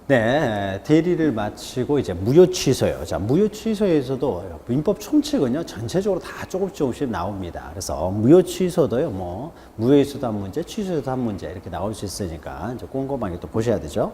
네, 대리를 마치고 이제 무효 취소요. 자, 무효 취소에서도 민법 총칙은요, 전체적으로 다 조금씩 나옵니다. 그래서 무효 취소도요, 뭐, 무효에서도 한 문제, 취소에서도 한 문제 이렇게 나올 수 있으니까 이제 꼼꼼하게 또 보셔야 되죠.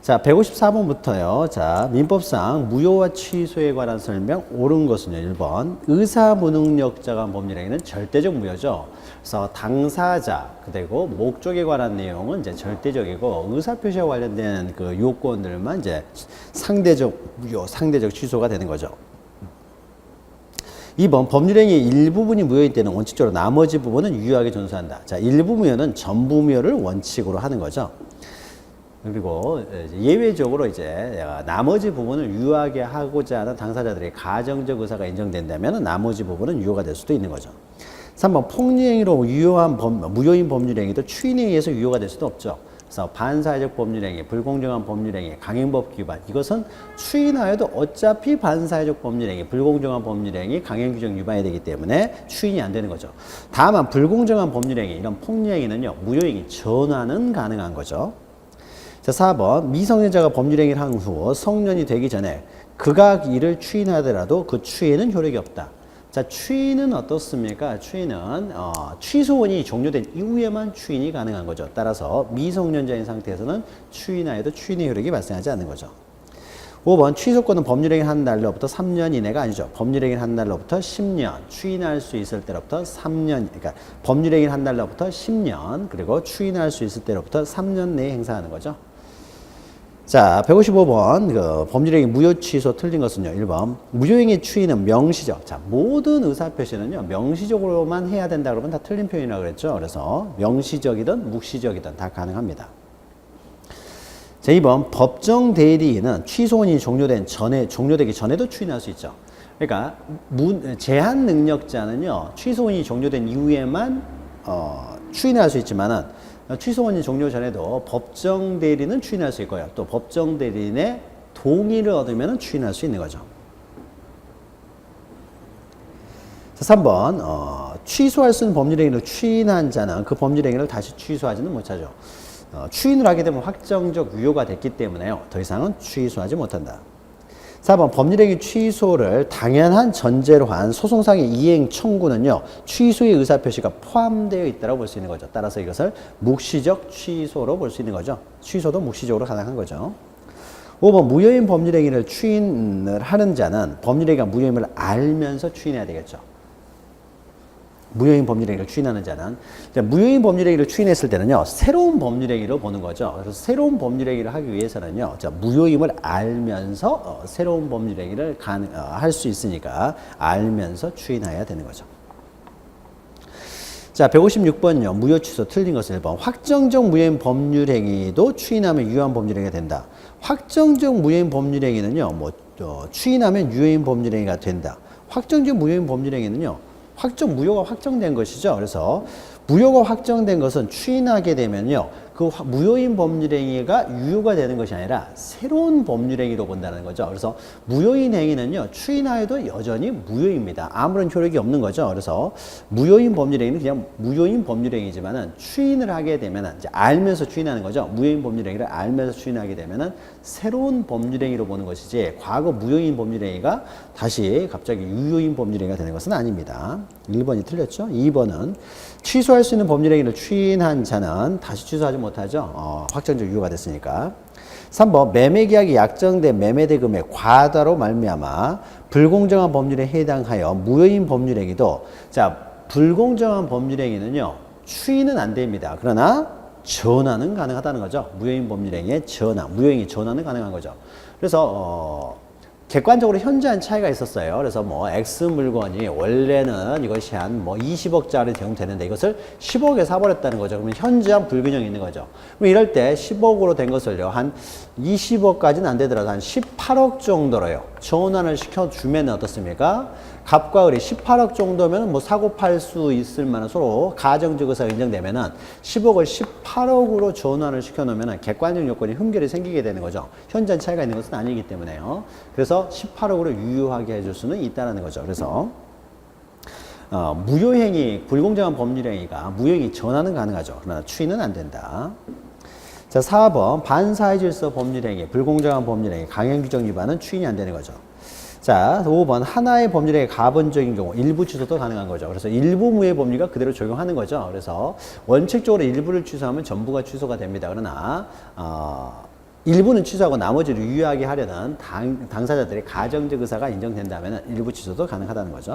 자, 154번부터요. 자, 민법상 무효와 취소에 관한 설명 옳은 것은요. 1번. 의사무능력자가 법률행위는 절대적 무효죠. 그래서 당사자 그리고 목적에 관한 내용은 이제 절대적이고 의사표시와 관련된 그 요건들만 이제 상대적 무효, 상대적 취소가 되는 거죠. 2번 법률행위의 일부분이 무효일 때는 원칙적으로 나머지 부분은 유효하게 준수한다. 자, 일부 무효는 전부 무효를 원칙으로 하는 거죠. 그리고 예외적으로 이제 나머지 부분을 유효하게 하고자 하는 당사자들의 가정적 의사가 인정된다면 나머지 부분은 유효가 될 수도 있는 거죠. 3번 폭리행위로 무효인 법률행위도 추인에 의해서 유효가 될 수도 없죠. 그래서 반사회적 법률행위, 불공정한 법률행위, 강행법 위반 이것은 추인하여도 어차피 반사회적 법률행위, 불공정한 법률행위, 강행규정 위반이 되기 때문에 추인이 안 되는 거죠. 다만 불공정한 법률행위, 이런 폭리행위는요 무효행위 전환은 가능한 거죠. 자, 4번 미성년자가 법률행위를 한 후 성년이 되기 전에 그가 이를 추인하더라도 그 추인은 효력이 없다. 자, 추인은 어떻습니까? 추인은 취소원이 종료된 이후에만 추인이 가능한 거죠. 따라서 미성년자인 상태에서는 추인하여도 추인의 효력이 발생하지 않는 거죠. 5번 취소권은 법률행위를 한 날로부터 3년 이내가 아니죠. 법률행위를 한 날로부터 10년, 추인할 수 있을 때로부터 3년, 그러니까 법률행위를 한 날로부터 10년, 그리고 추인할 수 있을 때로부터 3년 내에 행사하는 거죠. 자, 155번 그 법률행위 무효 취소 틀린 것은요. 1번 무효행위 추인은 명시적. 자, 모든 의사표시는요. 명시적으로만 해야 된다 그러면 다 틀린 표현이라고 그랬죠. 그래서 명시적이든 묵시적이든 다 가능합니다. 자, 2번 법정 대리인은 취소원이 종료되기 전에도 추인할 수 있죠. 그러니까 제한 능력자는요. 취소원이 종료된 이후에만 추인할 수 있지만은 취소원이 종료 전에도 법정 대리는 추인할 수 있고요. 또 법정 대리인의 동의를 얻으면 추인할 수 있는 거죠. 자, 3번 취소할 수 있는 법률행위를 추인한 자는 그 법률행위를 다시 취소하지는 못하죠. 추인을 하게 되면 확정적 유효가 됐기 때문에요. 더 이상은 취소하지 못한다. 4번 법률행위 취소를 당연한 전제로 한 소송상의 이행 청구는요. 취소의 의사표시가 포함되어 있다고 볼 수 있는 거죠. 따라서 이것을 묵시적 취소로 볼 수 있는 거죠. 취소도 묵시적으로 가능한 거죠. 5번 무효인 법률행위를 추인을 하는 자는 법률행위가 무효임을 알면서 추인해야 되겠죠. 무효인 법률행위를 추인하는 자는 무효인 법률행위를 추인했을 때는요 새로운 법률행위로 보는 거죠. 그래서 새로운 법률행위를 하기 위해서는요 무효임을 알면서 새로운 법률행위를 할 수 있으니까 알면서 추인해야 되는 거죠. 자, 156번요. 무효 취소 틀린 것을 1번. 확정적 무효인 법률행위도 추인하면 유효한 법률행위가 된다. 확정적 무효인 법률행위는요 추인하면 유효인 법률행위가 된다. 확정적 무효인 법률행위는요 무효가 확정된 것이죠. 그래서 무효가 확정된 것은 추인하게 되면요. 그 무효인 법률행위가 유효가 되는 것이 아니라 새로운 법률행위로 본다는 거죠. 그래서 무효인 행위는요. 추인하여도 여전히 무효입니다. 아무런 효력이 없는 거죠. 그래서 무효인 법률행위는 그냥 무효인 법률행위지만은 추인을 하게 되면은 이제 알면서 추인하는 거죠. 무효인 법률행위를 알면서 추인하게 되면은 새로운 법률행위로 보는 것이지 과거 무효인 법률행위가 다시 갑자기 유효인 법률행위가 되는 것은 아닙니다. 1번이 틀렸죠. 2번은 취소할 수 있는 법률행위를 추인한 자는 다시 취소하지 못하죠. 확정적 유효가 됐으니까. 3번 매매계약이 약정된 매매대금의 과다로 말미암아 불공정한 법률에 해당하여 무효인 법률행위도 자 불공정한 법률행위는요 추인은 안 됩니다. 그러나 전환은 가능하다는 거죠. 무효인 법률행위의 전환, 무효행위 전환은 가능한 거죠. 그래서 객관적으로 현저한 차이가 있었어요. 그래서 뭐 X 물건이 원래는 이것이 한 뭐 20억짜리 대응되는데 이것을 10억에 사버렸다는 거죠. 그러면 현저한 불균형이 있는 거죠. 그럼 이럴 때 10억으로 된 것을요. 한 20억까지는 안 되더라도 한 18억 정도로요. 전환을 시켜주면 어떻습니까? 갑과 을이 18억 정도면 뭐 사고 팔 수 있을 만한 서로 가정적 의사가 인정되면은 10억을 18억으로 전환을 시켜놓으면 객관적 요건이 흠결이 생기게 되는 거죠. 현저한 차이가 있는 것은 아니기 때문에요. 그래서 18억으로 유효하게 해줄 수는 있다는 거죠. 그래서 무효행위, 불공정한 법률행위가 무효행위 전환은 가능하죠. 그러나 추인은 안 된다. 자, 4번 반사회 질서 법률행위, 불공정한 법률행위, 강행 규정 위반은 추인이 안 되는 거죠. 자, 5번 하나의 법률행위 가분적인 경우 일부 취소도 가능한 거죠. 그래서 일부 무효 법률과 그대로 적용하는 거죠. 그래서 원칙적으로 일부를 취소하면 전부가 취소가 됩니다. 그러나 일부는 취소하고 나머지를 유효하게 하려는 당사자들의 가정적 의사가 인정된다면 일부 취소도 가능하다는 거죠.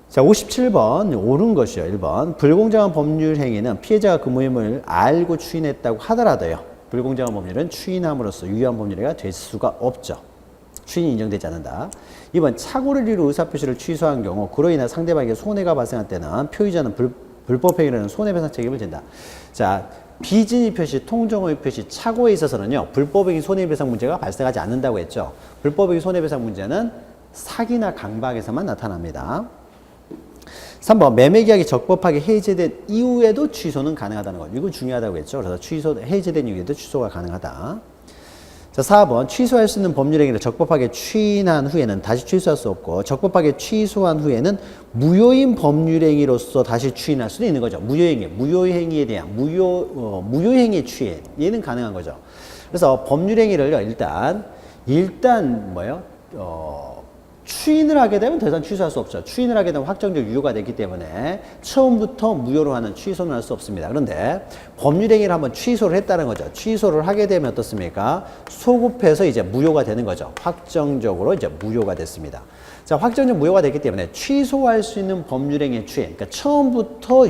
자, 57번 옳은 것이요. 1번 불공정한 법률 행위는 피해자가 그 모임을 알고 추인했다고 하더라도요. 불공정한 법률은 추인함으로써 유효한 법률행위가 될 수가 없죠. 추인이 인정되지 않는다. 2번 착오를 이루 의사표시를 취소한 경우 그로 인해 상대방에게 손해가 발생할 때는 표의자는 불법행위라는 손해배상 책임을 진다. 자, 비진위 표시, 통정의 표시, 착오에 있어서는요. 불법행위 손해배상 문제가 발생하지 않는다고 했죠. 불법행위 손해배상 문제는 사기나 강박에서만 나타납니다. 3번 매매계약이 적법하게 해제된 이후에도 취소는 가능하다는 것. 이거 중요하다고 했죠. 그래서 해제된 이후에도 취소가 가능하다. 자, 4번 취소할 수 있는 법률행위를 적법하게 추인한 후에는 다시 취소할 수 없고 적법하게 취소한 후에는 무효인 법률행위로서 다시 추인할 수도 있는 거죠. 무효행위에 대한 무효행위 추인 얘는 가능한 거죠. 그래서 법률행위를 일단 뭐예요? 추인을 하게 되면 더 이상 취소할 수 없죠. 추인을 하게 되면 확정적 유효가 됐기 때문에 처음부터 무효로 하는 취소는 할 수 없습니다. 그런데 법률행위를 한번 취소를 했다는 거죠. 취소를 하게 되면 어떻습니까? 소급해서 이제 무효가 되는 거죠. 확정적으로 이제 무효가 됐습니다. 자, 확정적 무효가 됐기 때문에 취소할 수 있는 법률행위 추인, 그러니까 처음부터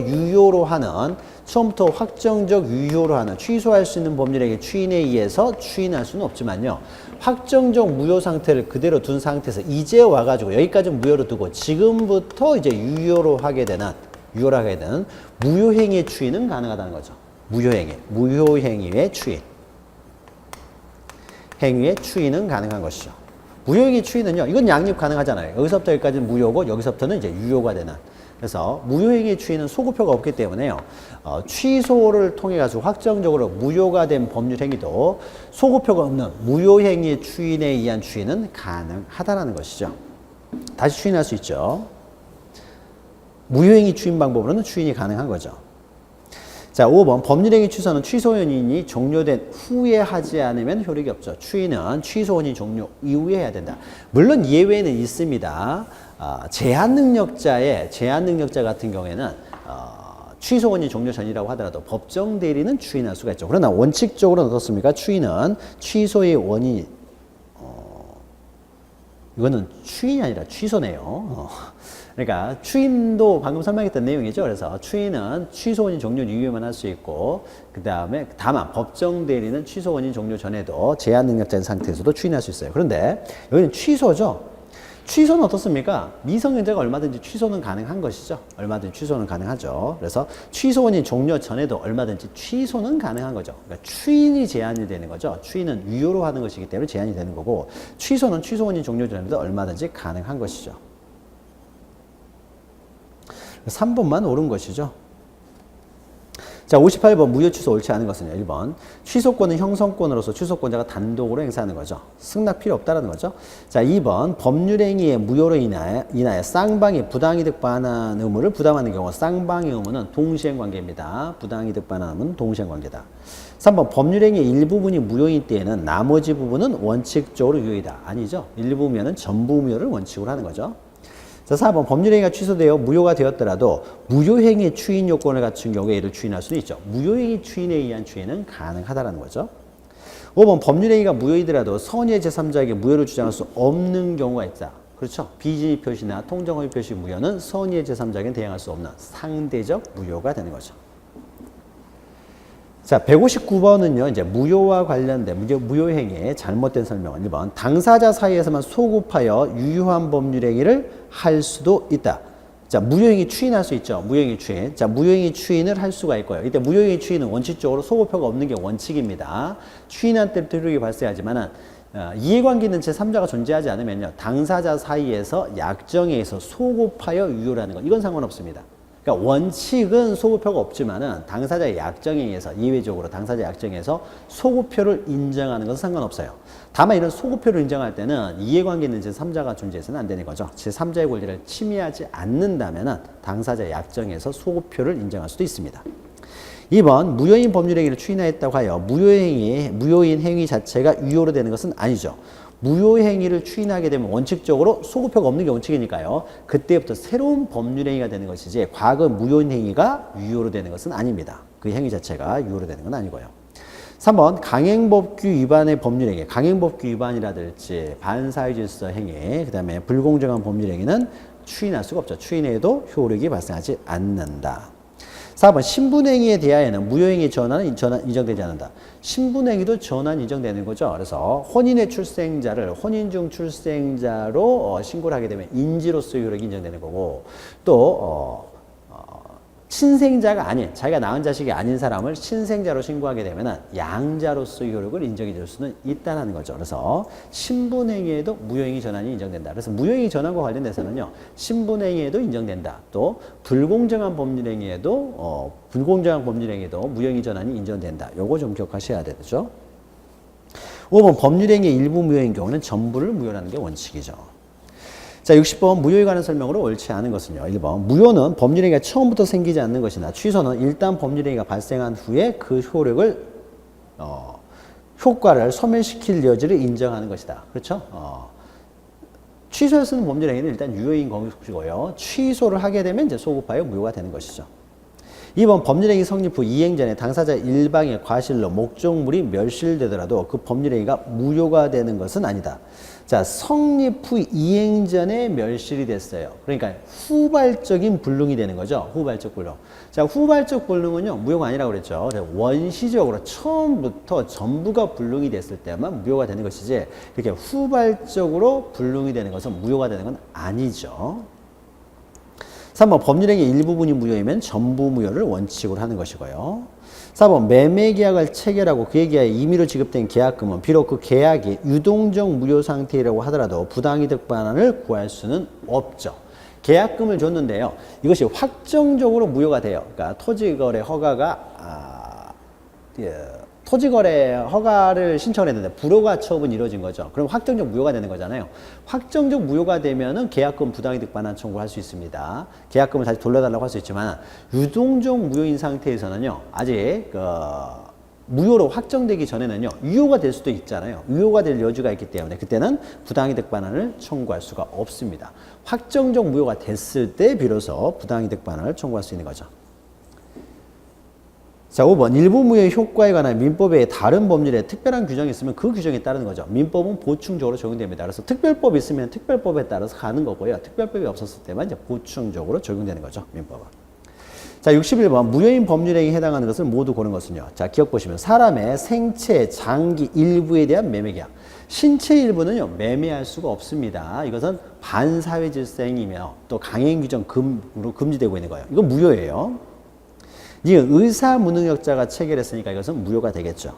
확정적 유효로 하는 취소할 수 있는 법률행위 추인에 의해서 추인할 수는 없지만요. 확정적 무효 상태를 그대로 둔 상태에서 이제 와가지고 여기까지는 무효로 두고 지금부터 이제 유효로 하게 되는 무효행위의 추인은 가능하다는 거죠. 무효행위의 추인. 행위의 추인은 가능한 것이죠. 무효행위 추인은요, 이건 양립 가능하잖아요. 여기서부터 여기까지는 무효고 여기서부터는 이제 유효가 되는. 그래서 무효행위 추인은 소급표가 없기 때문에요. 취소를 통해 가지고 확정적으로 무효가 된 법률 행위도 소급표가 없는 무효행위 추인에 의한 추인은 가능하다는 것이죠. 다시 추인할 수 있죠. 무효행위 추인 방법으로는 추인이 가능한 거죠. 자, 5번 법률행위 취소는 취소 연인이 종료된 후에 하지 않으면 효력이 없죠. 추인은 취소 원인 종료 이후에 해야 된다. 물론 예외는 있습니다. 제한 능력자 같은 경우에는 취소 원인 종료 전이라고 하더라도 법정 대리는 추인할 수가 있죠. 그러나 원칙적으로는 어떻습니까? 추인은 취소의 원인이 이거는 추인이 아니라 취소네요. 그러니까 추인도 방금 설명했던 내용이죠. 그래서 추인은 취소 원인 종료 이후에만 할 수 있고 그다음에 다만 법정 대리는 취소 원인 종료 전에도 제한 능력자인 상태에서도 추인할 수 있어요. 그런데 여기는 취소죠. 취소는 어떻습니까? 미성년자가 얼마든지 취소는 가능한 것이죠. 얼마든지 취소는 가능하죠. 그래서 취소 원인 종료 전에도 얼마든지 취소는 가능한 거죠. 그러니까 추인이 제한이 되는 거죠. 추인은 유효로 하는 것이기 때문에 제한이 되는 거고 취소는 취소 원인 종료 전에도 얼마든지 가능한 것이죠. 3번만 옳은 것이죠. 자, 58번 무효 취소 옳지 않은 것은요. 1번 취소권은 형성권으로서 취소권자가 단독으로 행사하는 거죠. 승낙 필요 없다라는 거죠. 자, 2번 법률행위의 무효로 인하여 쌍방이 부당이득 반환 의무를 부담하는 경우 쌍방의 의무는 동시행관계입니다. 부당이득 반환 의무는 동시행관계다. 3번 법률행위의 일부분이 무효인 때에는 나머지 부분은 원칙적으로 유효이다. 아니죠. 일부면은 전부 무효를 원칙으로 하는 거죠. 자, 4번 법률행위가 취소되어 무효가 되었더라도 무효행위 추인 요건을 갖춘 경우에 이를 추인할 수도 있죠. 무효행위 추인에 의한 추인은 가능하다는 거죠. 5번 법률행위가 무효이더라도 선의의 제3자에게 무효를 주장할 수 없는 경우가 있다. 그렇죠. 비진위 표시나 통정허위 표시 무효는 선의의 제3자에게는 대항할 수 없는 상대적 무효가 되는 거죠. 자, 159번은요, 이제 무효와 관련된 무효행위의 잘못된 설명은 1번 당사자 사이에서만 소급하여 유효한 법률행위를 할 수도 있다. 자, 무효행위 추인할 수 있죠. 무효행위 추인. 자, 무효행위 추인을 할 수가 있고요. 이때 무효행위 추인은 원칙적으로 소급표가 없는 게 원칙입니다. 추인한 때부터 효력이 발생하지만은 이해관계 있는 제3자가 존재하지 않으면요, 당사자 사이에서 약정에 의해서 소급하여 유효라는 것, 이건 상관없습니다. 그러니까 원칙은 소급표가 없지만은 당사자의 약정에 의해서 예외적으로 당사자 약정에 의해서 소급표를 인정하는 것은 상관없어요. 다만 이런 소급표를 인정할 때는 이해관계 있는 제3자가 존재해서는 안 되는 거죠. 제3자의 권리를 침해하지 않는다면은 당사자 약정에서 소급표를 인정할 수도 있습니다. 2번 무효인 법률행위를 추인하였다고 하여 무효인 행위 자체가 유효로 되는 것은 아니죠. 무효행위를 추인하게 되면 원칙적으로 소급표가 없는 게 원칙이니까요. 그때부터 새로운 법률행위가 되는 것이지 과거 무효인 행위가 유효로 되는 것은 아닙니다. 그 행위 자체가 유효로 되는 건 아니고요. 3번 강행법규 위반의 법률행위, 강행법규 위반이라든지 반사회질서 행위, 그 다음에 불공정한 법률행위는 추인할 수가 없죠. 추인해도 효력이 발생하지 않는다. 4번 신분행위에 대하여는 무효행위 전환은 인정되지 않는다. 신분행위도 전환 인정되는 거죠. 그래서 혼인의 출생자를 혼인 중 출생자로 신고를 하게 되면 인지로서의 효력이 인정되는 거고 또 친생자가 아닌 자기가 낳은 자식이 아닌 사람을 친생자로 신고하게 되면 양자로서의 효력을 인정해 줄 수는 있다는 거죠. 그래서 신분행위에도 무효행위 전환이 인정된다. 그래서 무효행위 전환과 관련돼서는요. 신분행위에도 인정된다. 또 불공정한 법률행위에도 무효행위 전환이 인정된다. 요거 좀 기억하셔야 되죠. 5번 법률행위의 일부 무효인 경우는 전부를 무효라는 게 원칙이죠. 자, 60번 무효에 관한 설명으로 옳지 않은 것은요. 1번 무효는 법률행위가 처음부터 생기지 않는 것이나 취소는 일단 법률행위가 발생한 후에 그 효과를 소멸시킬 여지를 인정하는 것이다. 그렇죠? 취소에 쓰는 법률행위는 일단 유효인 것이고요. 취소를 하게 되면 이제 소급하여 무효가 되는 것이죠. 2번 법률행위 성립 후 이행 전에 당사자 일방의 과실로 목적물이 멸실되더라도 그 법률행위가 무효가 되는 것은 아니다. 자, 성립 후 이행 전에 멸실이 됐어요. 그러니까 후발적인 불능이 되는 거죠. 후발적 불능. 자, 후발적 불능은요, 무효가 아니라고 그랬죠. 원시적으로 처음부터 전부가 불능이 됐을 때만 무효가 되는 것이지, 이렇게 후발적으로 불능이 되는 것은 무효가 되는 건 아니죠. 3번 법률행위 일부분이 무효이면 전부 무효를 원칙으로 하는 것이고요. 4번 매매계약을 체결하고 그에 대하여 임의로 지급된 계약금은 비록 그 계약이 유동적 무효 상태라고 하더라도 부당이득 반환을 구할 수는 없죠. 계약금을 줬는데요. 이것이 확정적으로 무효가 돼요. 그러니까 토지거래 허가를 신청을 했는데 불허가 처분이 이루어진 거죠. 그럼 확정적 무효가 되는 거잖아요. 확정적 무효가 되면은 계약금 부당이득 반환 청구할 수 있습니다. 계약금을 다시 돌려달라고 할 수 있지만 유동적 무효인 상태에서는요. 아직 무효로 확정되기 전에는요. 유효가 될 수도 있잖아요. 유효가 될 여지가 있기 때문에 그때는 부당이득 반환을 청구할 수가 없습니다. 확정적 무효가 됐을 때 비로소 부당이득 반환을 청구할 수 있는 거죠. 자, 5번 일부 무효의 효과에 관한 민법의 다른 법률에 특별한 규정이 있으면 그 규정에 따르는 거죠. 민법은 보충적으로 적용됩니다. 그래서 특별법이 있으면 특별법에 따라서 가는 거고요. 특별법이 없었을 때만 이제 보충적으로 적용되는 거죠. 민법은. 자, 61번 무효인 법률행위에 해당하는 것을 모두 고른 것은요. 자, 기억 보시면 사람의 생체, 장기 일부에 대한 매매계약. 신체 일부는요. 매매할 수가 없습니다. 이것은 반사회 질서행위며 또 강행 규정으로 금지되고 있는 거예요. 이건 무효예요. 니은 의사 무능력자가 체결했으니까 이것은 무효가 되겠죠.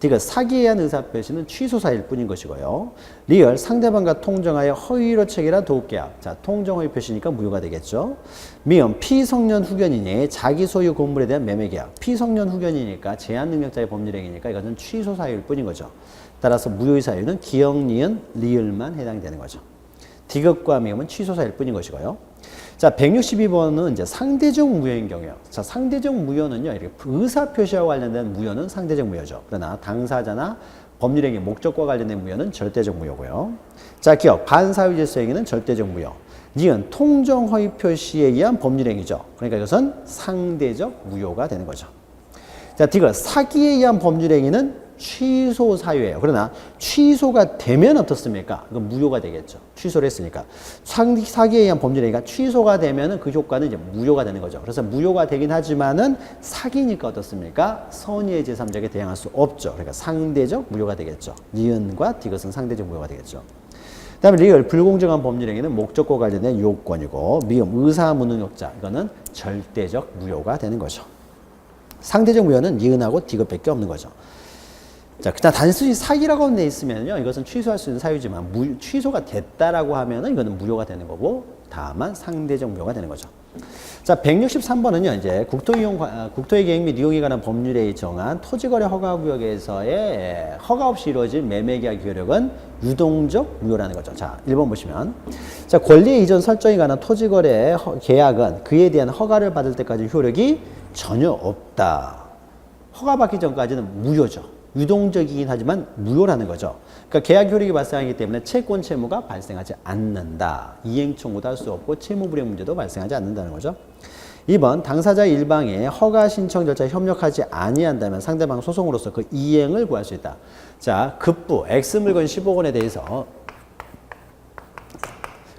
디귿 사기에 의한 의사표시는 취소사일 뿐인 것이고요. 리얼 상대방과 통정하여 허위로 체결한 도급계약. 자, 통정허위 표시니까 무효가 되겠죠. 미음 피성년 후견인이 자기 소유 건물에 대한 매매계약. 피성년 후견이니까 제한능력자의 법률행위니까 이것은 취소사유일 뿐인 거죠. 따라서 무효의 사유는 기역, 니은, 리을만 해당되는 거죠. 디귿과 미음은 취소사유일 뿐인 것이고요. 자, 162번은 이제 상대적 무효인 경우요. 자, 상대적 무효는요, 이렇게 의사 표시와 관련된 무효는 상대적 무효죠. 그러나 당사자나 법률행위 목적과 관련된 무효는 절대적 무효고요. 자, 기억 반사회 질서 행위는 절대적 무효. 니은 통정 허위 표시에 의한 법률행위죠. 그러니까 이것은 상대적 무효가 되는 거죠. 자, 디귿 사기에 의한 법률행위는 취소 사유예요. 그러나 취소가 되면 어떻습니까? 이건 무효가 되겠죠. 취소를 했으니까. 사기에 의한 법률행위가 취소가 되면 그 효과는 이제 무효가 되는 거죠. 그래서 무효가 되긴 하지만은 사기니까 어떻습니까? 선의의 제3적에 대항할 수 없죠. 그러니까 상대적 무효가 되겠죠. 니은과 디귿은 상대적 무효가 되겠죠. 그 다음에 리을 불공정한 법률행위는 목적과 관련된 요건이고 미음 의사무능력자 이거는 절대적 무효가 되는 거죠. 상대적 무효는 니은하고 디귿밖에 없는 거죠. 자, 그냥 단순히 사기라고 돼 있으면요, 이것은 취소할 수 있는 사유지만 취소가 됐다라고 하면은 이거는 무효가 되는 거고, 다만 상대적 무효가 되는 거죠. 자, 163번은요, 이제 국토의 계획 및 이용에 관한 법률에 정한 토지거래 허가구역에서의 허가 없이 이루어진 매매계약 효력은 유동적 무효라는 거죠. 자, 1번 보시면. 자, 권리의 이전 설정에 관한 토지거래 계약은 그에 대한 허가를 받을 때까지 효력이 전혀 없다. 허가받기 전까지는 무효죠. 유동적이긴 하지만 무효라는 거죠. 그러니까 계약 효력이 발생하기 때문에 채권 채무가 발생하지 않는다. 이행 청구도 할 수 없고 채무 불이행 문제도 발생하지 않는다는 거죠. 2번 당사자 일방에 허가 신청 절차에 협력하지 아니한다면 상대방 소송으로서 그 이행을 구할 수 있다. 자, 급부 X물건 10억 원에 대해서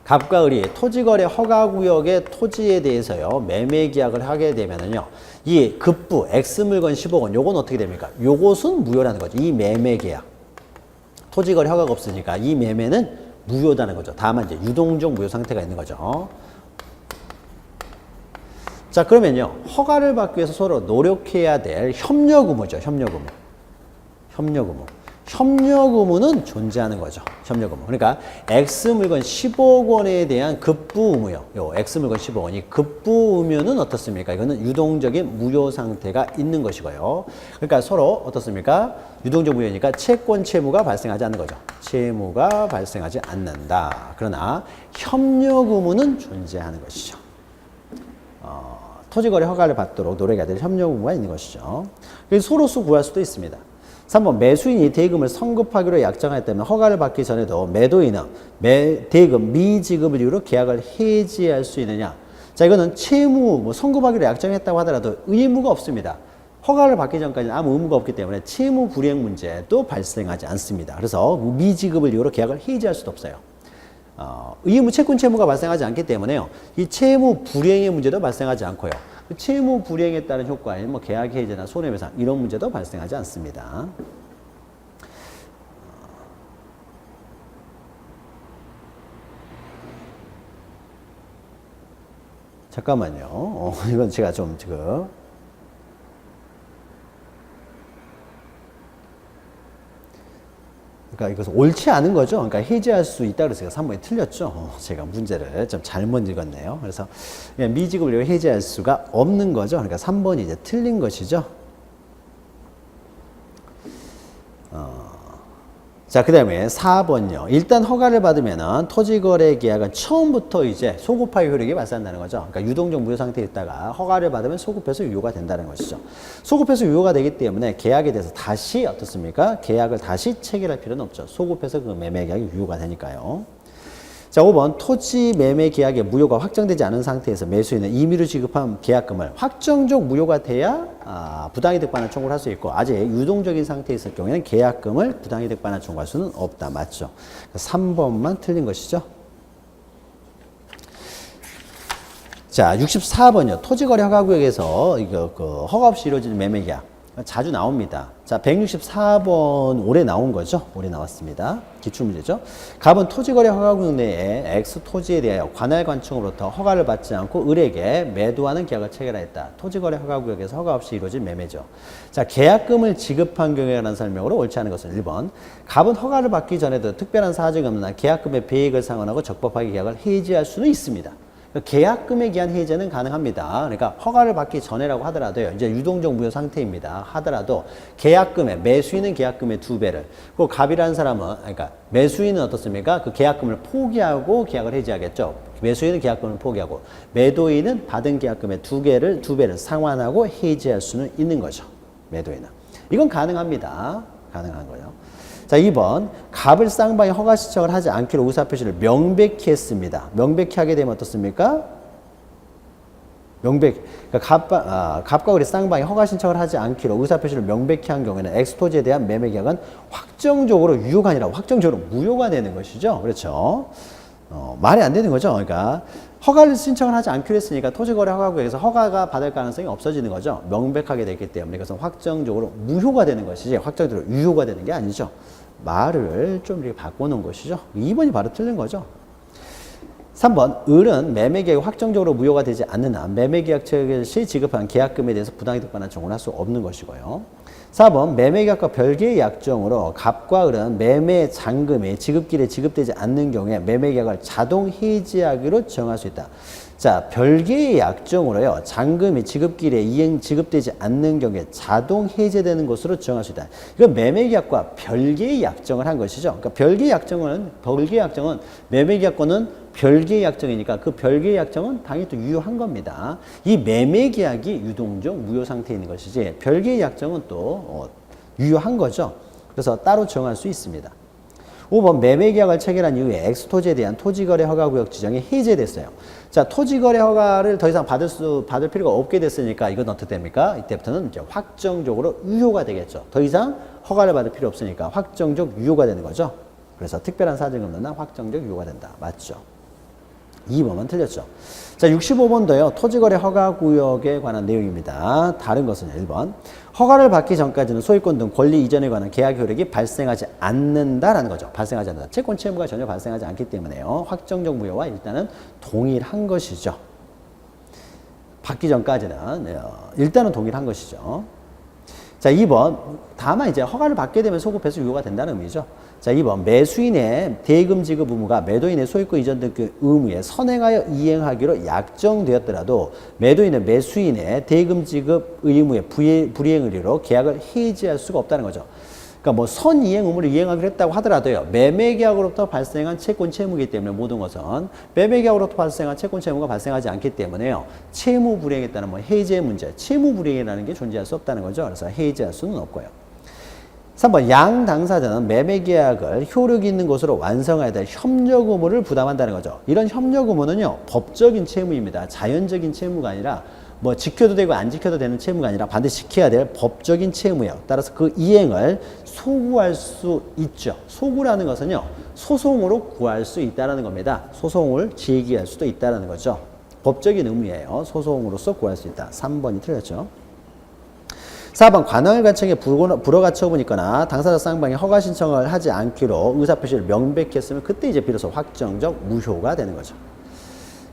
갑과 을이 토지거래 허가구역의 토지에 대해서요 매매 계약을 하게 되면은요 이 급부 X물건 10억 원 요건 어떻게 됩니까? 요것은 무효라는 거죠. 이 매매 계약 토지거래 허가가 없으니까 이 매매는 무효다는 거죠. 다만 이제 유동적 무효 상태가 있는 거죠. 자, 그러면요 허가를 받기 위해서 서로 노력해야 될 협력 의무죠. 협력 의무. 협력 의무. 협력 의무는 존재하는 거죠. 협력 의무. 그러니까 X물건 10억 원에 대한 급부 의무요. 요 X물건 10억 원이 급부 의무는 어떻습니까? 이거는 유동적인 무효 상태가 있는 것이고요. 그러니까 서로 어떻습니까? 유동적 무효니까 채권 채무가 발생하지 않는 거죠. 채무가 발생하지 않는다. 그러나 협력 의무는 존재하는 것이죠. 토지거래 허가를 받도록 노력해야 될 협력 의무가 있는 것이죠. 그래서 소로서 구할 수도 있습니다. 3번 매수인이 대금을 성급하기로 약정했다면 허가를 받기 전에도 매도인은 대금 미지급을 이유로 계약을 해지할 수 있느냐. 자, 이거는 채무 성급하기로 약정했다고 하더라도 의무가 없습니다. 허가를 받기 전까지는 아무 의무가 없기 때문에 채무 불이행 문제도 발생하지 않습니다. 그래서 미지급을 이유로 계약을 해지할 수도 없어요. 의무 채권 채무가 발생하지 않기 때문에요. 이 채무 불이행의 문제도 발생하지 않고요. 채무 불이행에 따른 효과인 계약 해지나 손해배상 이런 문제도 발생하지 않습니다. 잠깐만요. 이건 제가 좀 지금 그러니까 이것은 옳지 않은 거죠. 그러니까 해지할 수 있다 그래서 제가 3번이 틀렸죠. 제가 문제를 좀 잘못 읽었네요. 그래서 미지급을 해지할 수가 없는 거죠. 그러니까 3번이 이제 틀린 것이죠. 자, 그 다음에 4번요. 일단 허가를 받으면은 토지거래 계약은 처음부터 이제 소급화의 효력이 발생한다는 거죠. 그러니까 유동적 무효 상태에 있다가 허가를 받으면 소급해서 유효가 된다는 것이죠. 소급해서 유효가 되기 때문에 계약에 대해서 다시 어떻습니까? 계약을 다시 체결할 필요는 없죠. 소급해서 그 매매 계약이 유효가 되니까요. 자, 5번 토지 매매 계약의 무효가 확정되지 않은 상태에서 매수인은 임의로 지급한 계약금을 확정적 무효가 돼야 부당이득 반환 청구를 할 수 있고 아직 유동적인 상태에 있을 경우에는 계약금을 부당이득 반환 청구할 수는 없다. 맞죠? 3번만 틀린 것이죠. 자, 64번이요. 토지거래 허가구역에서 이거 허가 없이 이루어지는 매매 계약 자주 나옵니다. 자, 164번 올해 나온 거죠. 올해 나왔습니다. 기출문제죠. 갑은 토지거래 허가구역 내에 X 토지에 대하여 관할 관청으로부터 허가를 받지 않고 을에게 매도하는 계약을 체결하였다. 토지거래 허가구역에서 허가 없이 이루어진 매매죠. 자, 계약금을 지급한 경우에라는 설명으로 옳지 않은 것은 1번. 갑은 허가를 받기 전에도 특별한 사정이 없는 한 계약금의 배액을 상환하고 적법하게 계약을 해지할 수는 있습니다. 계약금에 기한 해제는 가능합니다. 그러니까 허가를 받기 전에라고 하더라도요. 이제 유동적 무효 상태입니다. 하더라도 계약금에 매수인은 계약금의 2배를 그 갑이라는 사람은 그러니까 매수인은 어떻습니까? 그 계약금을 포기하고 계약을 해지하겠죠. 매수인은 계약금을 포기하고 매도인은 받은 계약금의 2배를 상환하고 해지할 수는 있는 거죠. 매도인은. 이건 가능합니다. 가능한 거예요. 자, 2번. 갑을 쌍방이 허가 신청을 하지 않기로 의사표시를 명백히 했습니다. 명백히 하게 되면 어떻습니까? 그러니까 갑과 을이 쌍방이 허가 신청을 하지 않기로 의사표시를 명백히 한 경우에는 X토지에 대한 매매 계약은 확정적으로 유효가 아니라 확정적으로 무효가 되는 것이죠. 그렇죠? 말이 안 되는 거죠. 그러니까 허가를 신청을 하지 않기로 했으니까 토지거래 허가구역에서 허가가 받을 가능성이 없어지는 거죠. 명백하게 됐기 때문에 이것은 확정적으로 무효가 되는 것이지 확정적으로 유효가 되는 게 아니죠. 말을 좀 이렇게 바꿔놓은 것이죠. 2번이 바로 틀린 거죠. 3번. 을은 매매계약이 확정적으로 무효가 되지 않는 한 매매계약 체결 시 지급한 계약금에 대해서 부당이득 반환 청구를 할 수 없는 것이고요. 4번. 매매계약과 별개의 약정으로 갑과 을은 매매 잔금이 지급길에 지급되지 않는 경우에 매매계약을 자동 해지하기로 정할 수 있다. 자, 별개의 약정으로요. 잔금이 지급기일에 이행 지급되지 않는 경우에 자동 해제되는 것으로 정할 수 있다. 이건 매매계약과 별개의 약정을 한 것이죠. 그러니까 별개의 약정은 매매계약과는 별개의 약정이니까 그 별개의 약정은 당연히 또 유효한 겁니다. 이 매매계약이 유동적 무효 상태에 있는 것이지 별개의 약정은 또 유효한 거죠. 그래서 따로 정할 수 있습니다. 5번 매매계약을 체결한 이후에 엑스토지에 대한 토지거래 허가구역 지정이 해제됐어요. 자, 토지거래 허가를 더 이상 받을 필요가 없게 됐으니까 이건 어떻게 됩니까? 이때부터는 이제 확정적으로 유효가 되겠죠. 더 이상 허가를 받을 필요 없으니까 확정적 유효가 되는 거죠. 그래서 특별한 사정이 없는 한 확정적 유효가 된다. 맞죠? 2번은 틀렸죠. 자, 65번도요. 토지거래 허가구역에 관한 내용입니다. 다른 것은 1번. 허가를 받기 전까지는 소유권 등 권리 이전에 관한 계약 효력이 발생하지 않는다라는 거죠. 발생하지 않는다. 채권 채무가 전혀 발생하지 않기 때문에요. 확정적 무효와 일단은 동일한 것이죠. 받기 전까지는 일단은 동일한 것이죠. 자, 2번. 다만 이제 허가를 받게 되면 소급 배수 유효가 된다는 의미죠. 자, 2번. 매수인의 대금 지급 의무가 매도인의 소유권 이전 등 의무에 선행하여 이행하기로 약정되었더라도 매도인은 매수인의 대금 지급 의무의 불이행 의뢰로 계약을 해지할 수가 없다는 거죠. 그러니까 뭐 선이행 의무를 이행하기로 했다고 하더라도요. 매매계약으로부터 발생한 채권 채무이기 때문에 모든 것은 매매계약으로부터 발생한 채권 채무가 발생하지 않기 때문에요. 채무 불이행에 따른 뭐 해제 문제, 채무 불이행이라는 게 존재할 수 없다는 거죠. 그래서 해지할 수는 없고요. 3번 양 당사자는 매매계약을 효력 있는 것으로 완성해야 될 협력 의무를 부담한다는 거죠. 이런 협력 의무는요. 법적인 채무입니다. 자연적인 채무가 아니라 뭐 지켜도 되고 안 지켜도 되는 채무가 아니라 반드시 지켜야 될 법적인 채무예요. 따라서 그 이행을 소구할 수 있죠. 소구라는 것은요. 소송으로 구할 수 있다는 겁니다. 소송을 제기할 수도 있다는 거죠. 법적인 의무예요. 소송으로서 구할 수 있다. 3번이 틀렸죠. 4번 관할 관청에 불허가처분이 있거나 당사자 쌍방이 허가 신청을 하지 않기로 의사표시를 명백했으면 그때 이제 비로소 확정적 무효가 되는 거죠.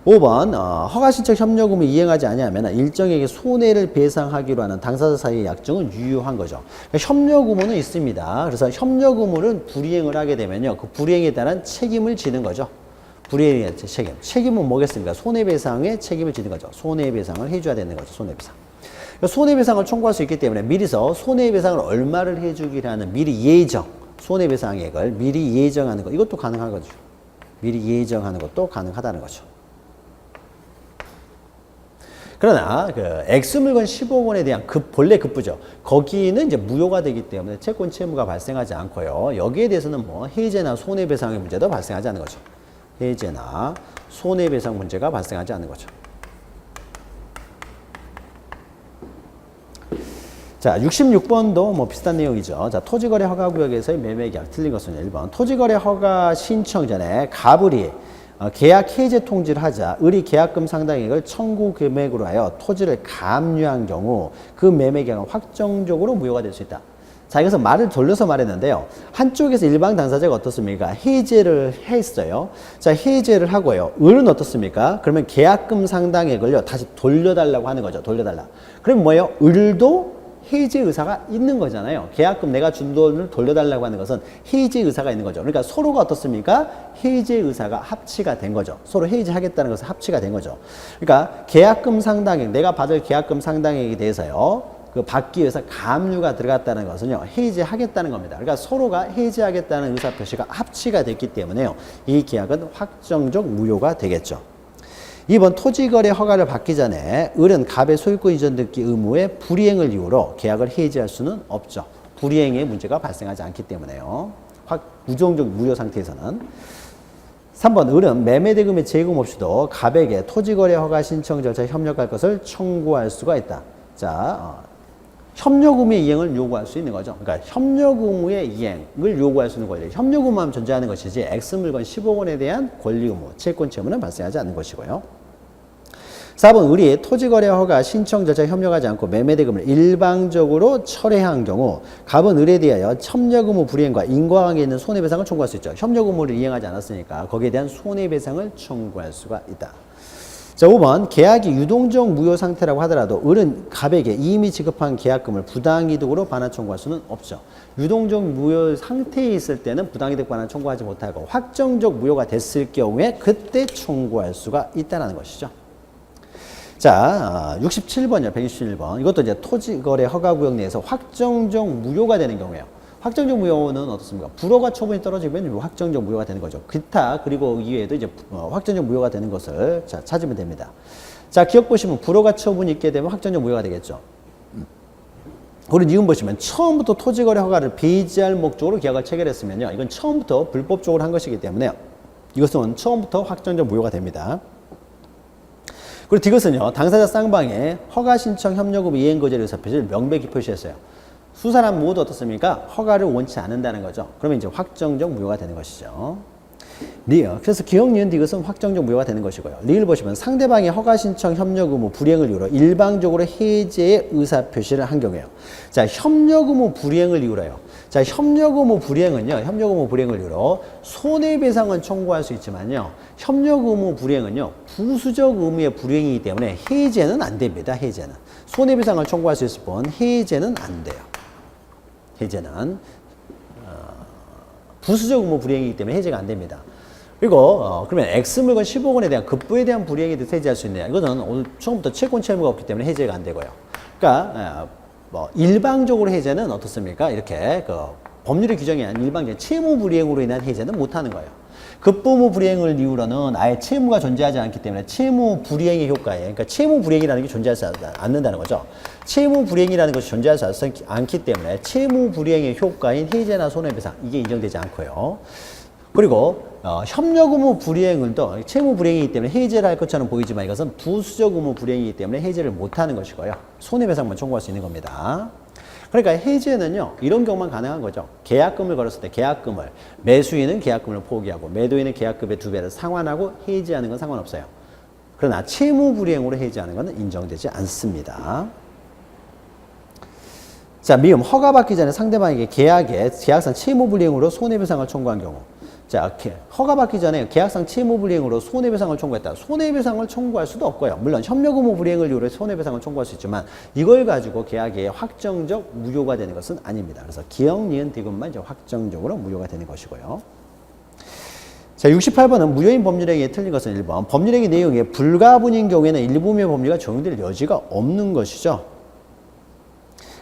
5번 허가 신청 협력 의무 이행하지 아니하면 일정에게 손해를 배상하기로 하는 당사자 사이의 약정은 유효한 거죠. 그러니까 협력 의무는 있습니다. 그래서 협력 의무는 불이행을 하게 되면요. 그 불이행에 따른 책임을 지는 거죠. 불이행의 책임. 책임은 뭐겠습니까? 손해배상의 책임을 지는 거죠. 손해배상을 해줘야 되는 거죠. 손해배상. 손해배상을 청구할 수 있기 때문에 미리서 손해배상을 얼마를 해주기로 하는 미리 예정, 손해배상액을 미리 예정하는 것, 이것도 가능한 거죠. 미리 예정하는 것도 가능하다는 거죠. 그러나 그 X물건 15억 원에 대한 본래 급부죠. 거기는 이제 무효가 되기 때문에 채권 채무가 발생하지 않고요. 여기에 대해서는 뭐 해제나 손해배상의 문제도 발생하지 않는 거죠. 해제나 손해배상 문제가 발생하지 않는 거죠. 자, 66번도 뭐 비슷한 내용이죠. 자, 토지거래 허가구역에서의 매매계약 틀린 것은 1번. 토지거래 허가 신청 전에 갑을이 계약 해제 통지를 하자 을이 계약금 상당액을 청구 금액으로 하여 토지를 감유한 경우 그 매매계약은 확정적으로 무효가 될 수 있다. 자, 여기서 말을 돌려서 말했는데요. 한쪽에서 일방 당사자가 어떻습니까? 해제를 했어요. 자, 해제를 하고요. 을은 어떻습니까? 그러면 계약금 상당액을요, 다시 돌려달라고 하는 거죠. 돌려달라. 그럼 뭐예요? 을도 해지 의사가 있는 거잖아요. 계약금 내가 준 돈을 돌려달라고 하는 것은 해지 의사가 있는 거죠. 그러니까 서로가 어떻습니까? 해지 의사가 합치가 된 거죠. 서로 해지하겠다는 것은 합치가 된 거죠. 그러니까 계약금 상당액, 내가 받을 계약금 상당액에 대해서요. 그 받기 위해서 감유가 들어갔다는 것은요. 해지하겠다는 겁니다. 그러니까 서로가 해지하겠다는 의사표시가 합치가 됐기 때문에요. 이 계약은 확정적 무효가 되겠죠. 2번 토지거래 허가를 받기 전에 을은 갑의 소유권 이전 등기 의무의 불이행을 이유로 계약을 해지할 수는 없죠. 불이행의 문제가 발생하지 않기 때문에요. 부정적 무효 상태에서는. 3번 을은 매매대금의 제공 없이도 갑에게 토지거래 허가 신청 절차에 협력할 것을 청구할 수가 있다. 자, 협력 의무의 이행을 요구할 수 있는 거죠. 그러니까 협력 의무의 이행을 요구할 수 있는 권리. 협력 의무만 존재하는 것이지 X물건 15억 원에 대한 권리 의무, 채권 채무는 발생하지 않는 것이고요. 4번 을이 토지거래 허가 신청 절차에 협력하지 않고 매매대금을 일방적으로 철회한 경우 갑은 을에 대하여 협력 의무 불이행과 인과관계에 있는 손해배상을 청구할 수 있죠. 협력 의무를 이행하지 않았으니까 거기에 대한 손해배상을 청구할 수가 있다. 자, 5번 계약이 유동적 무효 상태라고 하더라도 을은 갑에게 이미 지급한 계약금을 부당이득으로 반환 청구할 수는 없죠. 유동적 무효 상태에 있을 때는 부당이득 반환 청구하지 못하고 확정적 무효가 됐을 경우에 그때 청구할 수가 있다는 것이죠. 자, 67번이요. 167번. 이것도 이제 토지거래 허가구역 내에서 확정적 무효가 되는 경우예요. 확정적 무효는 어떻습니까? 불허가 처분이 떨어지면 확정적 무효가 되는 거죠. 기타 그리고 이외에도 이제 확정적 무효가 되는 것을 자, 찾으면 됩니다. 자, 기억 보시면 불허가 처분이 있게 되면 확정적 무효가 되겠죠. 그리고 니은 보시면 처음부터 토지거래 허가를 배제할 목적으로 계약을 체결했으면요. 이건 처음부터 불법적으로 한 것이기 때문에 이것은 처음부터 확정적 무효가 됩니다. 그리고 이것은요. 당사자 쌍방의 허가 신청 협력금 이행 거절 의사 표시를 명백히 표시했어요. 두 사람 모두 어떻습니까? 허가를 원치 않는다는 거죠. 그러면 이제 확정적 무효가 되는 것이죠. 리을. 그래서 기억, 니은, 이것은 확정적 무효가 되는 것이고요. 리을 보시면 상대방의 허가 신청 협력 의무 불이행을 이유로 일방적으로 해제의 의사 표시를 한 경우에요. 자, 협력 의무 불이행을 이유로요. 자, 협력 의무 불이행은요. 협력 의무 불이행을 이유로 손해배상은 청구할 수 있지만요. 협력 의무 불이행은요. 부수적 의무의 불이행이기 때문에 해제는 안 됩니다. 해제는. 손해배상을 청구할 수 있을 뿐 해제는 안 돼요. 해제는 부수적 의무 불이행이기 때문에 해제가 안 됩니다. 그리고 그러면 X물건 15건에 대한 급부에 대한 불이행에도 해제할 수 있느냐? 이거는 오늘 처음부터 채권 채무가 없기 때문에 해제가 안 되고요. 그러니까 뭐 일방적으로 해제는 어떻습니까? 이렇게 그 법률의 규정이 아닌 일방적인 채무 불이행으로 인한 해제는 못 하는 거예요. 급부무 불이행을 이유로는 아예 채무가 존재하지 않기 때문에 채무 불이행의 효과에, 그러니까 채무 불이행이라는 게 존재하지 않는다는 거죠. 채무 불이행이라는 것이 존재하지 않기 때문에 채무 불이행의 효과인 해제나 손해배상 이게 인정되지 않고요. 그리고 협력 의무 불이행은 또 채무 불이행이기 때문에 해제를 할 것처럼 보이지만 이것은 부수적 의무 불이행이기 때문에 해제를 못하는 것이고요. 손해배상만 청구할 수 있는 겁니다. 그러니까 해제는요. 이런 경우만 가능한 거죠. 계약금을 걸었을 때 계약금을 매수인은 계약금을 포기하고 매도인은 계약금의 2배를 상환하고 해제하는 건 상관없어요. 그러나 채무 불이행으로 해제하는 것은 인정되지 않습니다. 자, 미음 허가받기 전에 상대방에게 계약상 채무 불이행으로 손해배상을 청구한 경우. 자, 허가받기 전에 계약상 채무 불이행으로 손해배상을 청구했다. 손해배상을 청구할 수도 없고요. 물론 협력 의무 불이행을 이유로 손해배상을 청구할 수 있지만 이걸 가지고 계약의 확정적 무효가 되는 것은 아닙니다. 그래서 기억, 니은, 디귿만 이제 확정적으로 무효가 되는 것이고요. 자, 68번은 무효인 법률행위에 틀린 것은 1번. 법률행위 내용에 불가분인 경우에는 일부의 법률가 적용될 여지가 없는 것이죠.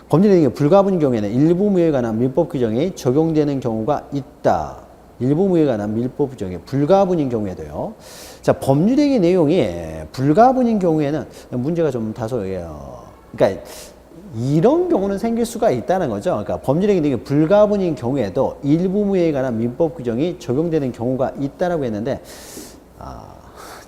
법률행위에 불가분인 경우에는 일부무효에 관한 민법 규정이 적용되는 경우가 있다. 일부무효에 관한 민법 규정이 불가분인 경우에도요. 자, 법률행위 내용이 불가분인 경우에는 문제가 좀 다소 그러니까 이런 경우는 생길 수가 있다는 거죠. 그러니까 법률행위 내용이 불가분인 경우에도 일부무효에 관한 민법 규정이 적용되는 경우가 있다라고 했는데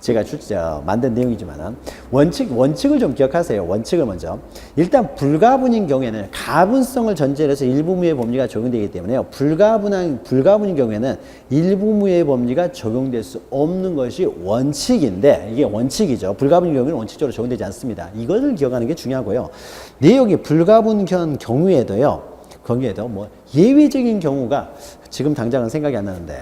제가 만든 내용이지만은 원칙을 좀 기억하세요. 원칙을 먼저. 일단 불가분인 경우에는 가분성을 전제로 해서 일부무효의 법리가 적용되기 때문에요. 불가분인 경우에는 일부무효의 법리가 적용될 수 없는 것이 원칙인데 이게 원칙이죠. 불가분인 경우에는 원칙적으로 적용되지 않습니다. 이것을 기억하는 게 중요하고요. 내용이 불가분한 경우에도요. 거기에도 뭐 예외적인 경우가 지금 당장은 생각이 안 나는데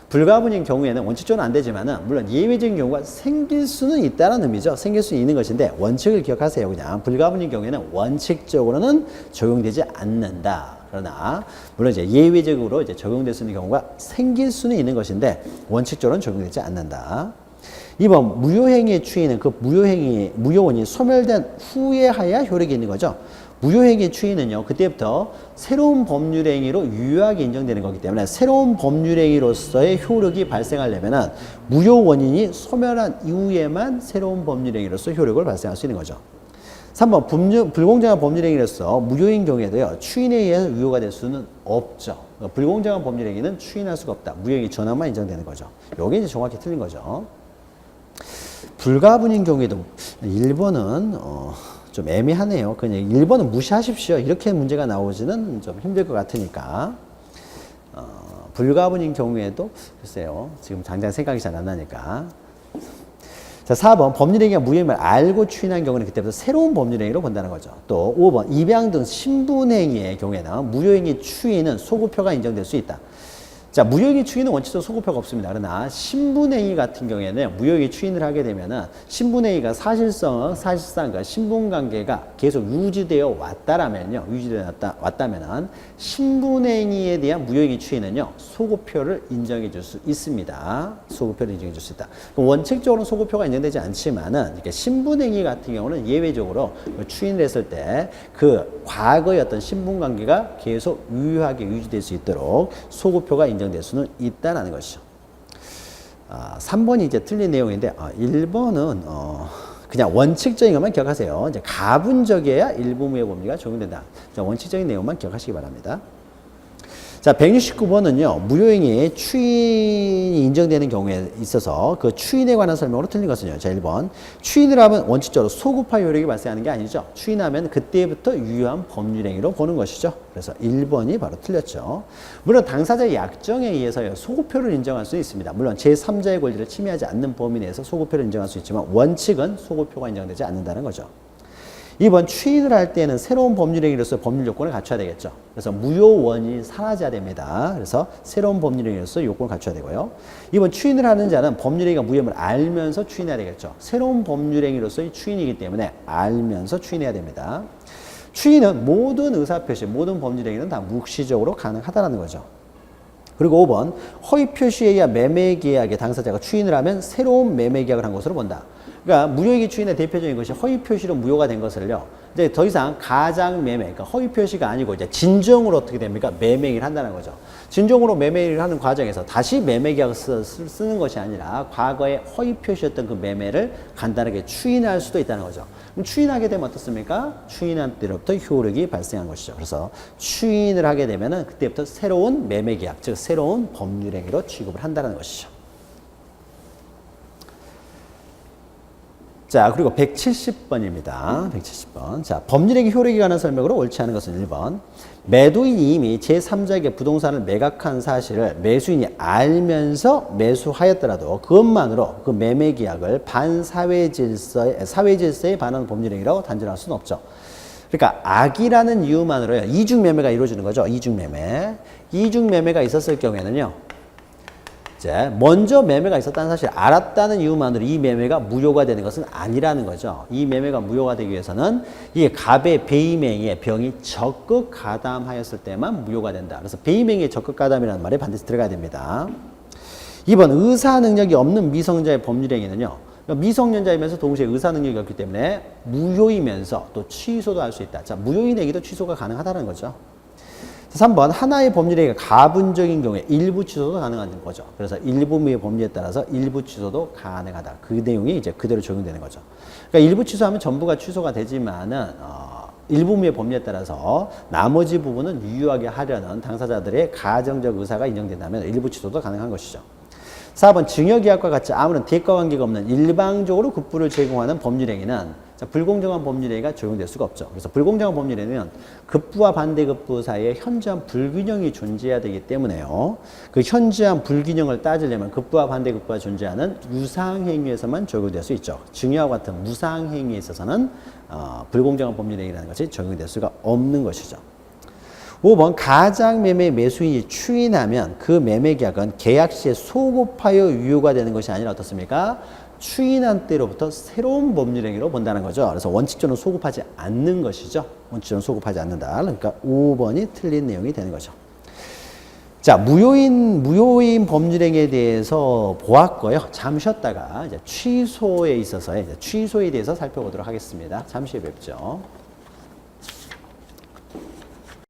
불가분인 경우에는 원칙적으로는 안 되지만은 물론 예외적인 경우가 생길 수는 있다는 의미죠. 생길 수 있는 것인데 원칙을 기억하세요. 그냥 불가분인 경우에는 원칙적으로는 적용되지 않는다. 그러나 물론 이제 예외적으로 이제 적용될 수 있는 경우가 생길 수는 있는 것인데 원칙적으로는 적용되지 않는다. 2번 무효행위의 추이는 그 무효원이 소멸된 후에 하야 효력이 있는 거죠. 무효행위의 추이는요, 그때부터 새로운 법률행위로 유효하게 인정되는 거기 때문에 새로운 법률행위로서의 효력이 발생하려면은 무효 원인이 소멸한 이후에만 새로운 법률행위로서 효력을 발생할 수 있는 거죠. 3번 불공정한 법률행위로서 무효인 경우에도요, 추인에 의해서 유효가 될 수는 없죠. 그러니까 불공정한 법률행위는 추인할 수가 없다. 무효행위 전환만 인정되는 거죠. 요게 이제 정확히 틀린 거죠. 불가분인 경우에도 1번은 좀 애매하네요. 그냥 1번은 무시하십시오. 이렇게 문제가 나오지는 좀 힘들 것 같으니까. 불가분인 경우에도 글쎄요. 지금 당장 생각이 잘 안 나니까. 자, 4번 법률행위가 무효임을 알고 추인한 경우는 그때부터 새로운 법률행위로 본다는 거죠. 또 5번 입양 등 신분행위의 경우에는 무효행위 추인은 소급표가 인정될 수 있다. 자, 무효행위 추인은 원칙적으로 소급표가 없습니다. 그러나 신분행위 같은 경우에는 무효행위 추인을 하게 되면은 신분행위가 사실상 그 신분관계가 계속 유지되어 왔다라면요, 왔다면은 신분행위에 대한 무효행위 추인은요, 소급표를 인정해 줄 수 있습니다. 소급표를 인정해 줄 수 있다. 원칙적으로는 소급표가 인정되지 않지만은 이렇게 신분행위 같은 경우는 예외적으로 추인을 했을 때 그 과거의 어떤 신분관계가 계속 유효하게 유지될 수 있도록 소급표가 인정될 수는 있다라는 것이죠. 3번이 이제 틀린 내용인데 1번은 그냥 원칙적인 것만 기억하세요. 이제 가분적이어야 일부무효 법리가 적용된다. 자, 원칙적인 내용만 기억하시기 바랍니다. 자, 169번은요, 무효행위의 추인이 인정되는 경우에 있어서 그 추인에 관한 설명으로 틀린 것은요. 자, 1번. 추인을 하면 원칙적으로 소급화 효력이 발생하는 게 아니죠. 추인하면 그때부터 유효한 법률행위로 보는 것이죠. 그래서 1번이 바로 틀렸죠. 물론 당사자의 약정에 의해서 소급표를 인정할 수 있습니다. 물론 제3자의 권리를 침해하지 않는 범위 내에서 소급표를 인정할 수 있지만 원칙은 소급표가 인정되지 않는다는 거죠. 2번 추인을 할 때는 새로운 법률행위로서 법률 요건을 갖춰야 되겠죠. 그래서 무효원이 사라져야 됩니다. 그래서 새로운 법률행위로서 요건을 갖춰야 되고요. 2번 추인을 하는 자는 법률행위가 무효임을 알면서 추인해야 되겠죠. 새로운 법률행위로서의 추인이기 때문에 알면서 추인해야 됩니다. 추인은 모든 의사표시, 모든 법률행위는 다 묵시적으로 가능하다는 거죠. 그리고 5번 허위표시에 의한 매매계약의 당사자가 추인을 하면 새로운 매매계약을 한 것으로 본다. 그러니까 무효행위 추인의 대표적인 것이 허위표시로 무효가 된 것을요, 이제 더 이상 가장매매, 그러니까 허위표시가 아니고 이제 진정으로 어떻게 됩니까? 매매행위를 한다는 거죠. 진정으로 매매행위를 하는 과정에서 다시 매매계약을 쓰는 것이 아니라 과거에 허위표시였던 그 매매를 간단하게 추인할 수도 있다는 거죠. 그럼 추인하게 되면 어떻습니까? 추인한 때로부터 효력이 발생한 것이죠. 그래서 추인을 하게 되면은 그때부터 새로운 매매계약, 즉 새로운 법률행위로 취급을 한다는 것이죠. 자, 그리고 170번입니다. 170번. 자, 법률행위 효력에 관한 설명으로 옳지 않은 것은 1번. 매도인이 이미 제3자에게 부동산을 매각한 사실을 매수인이 알면서 매수하였더라도 그것만으로 그 매매 계약을 사회질서에 반하는 법률행위라고 단정할 수는 없죠. 그러니까 악이라는 이유만으로요, 이중매매가 이루어지는 거죠. 이중매매. 이중매매가 있었을 경우에는요, 먼저 매매가 있었다는 사실을 알았다는 이유만으로 이 매매가 무효가 되는 것은 아니라는 거죠. 이 매매가 무효가 되기 위해서는 이게 갑의 배임행위에 병이 적극 가담하였을 때만 무효가 된다. 그래서 배임행위에 적극 가담이라는 말이 반드시 들어가야 됩니다. 2번 의사 능력이 없는 미성년자의 법률행위는요, 미성년자이면서 동시에 의사 능력이 없기 때문에 무효이면서 또 취소도 할 수 있다. 자, 무효인 행위도 취소가 가능하다는 거죠. 3번 하나의 법률행위가 가분적인 경우에 일부 취소도 가능한 거죠. 그래서 일부무효 법리에 따라서 일부 취소도 가능하다. 그 내용이 이제 그대로 적용되는 거죠. 그러니까 일부 취소하면 전부가 취소가 되지만은 일부무효 법리에 따라서 나머지 부분은 유효하게 하려는 당사자들의 가정적 의사가 인정된다면 일부 취소도 가능한 것이죠. 4번 증여계약과 같이 아무런 대가관계가 없는 일방적으로 급부를 제공하는 법률행위는 불공정한 법률행위가 적용될 수가 없죠. 그래서 불공정한 법률행위는 급부와 반대급부 사이에 현저한 불균형이 존재해야 되기 때문에요. 그 현저한 불균형을 따지려면 급부와 반대급부가 존재하는 유상행위에서만 적용될 수 있죠. 증여와 같은 무상행위에 있어서는 불공정한 법률행위라는 것이 적용될 수가 없는 것이죠. 5번 가장매매 매수인이 추인하면 그 매매계약은 계약 시에 소급하여 유효가 되는 것이 아니라 어떻습니까? 추인한 때로부터 새로운 법률행위로 본다는 거죠. 그래서 원칙적으로 소급하지 않는 것이죠. 원칙적으로 소급하지 않는다. 그러니까 5번이 틀린 내용이 되는 거죠. 자, 무효인 법률행위에 대해서 보았고요. 잠시 쉬었다가 이제 취소에 있어서 취소에 대해서 살펴보도록 하겠습니다. 잠시 후에 뵙죠.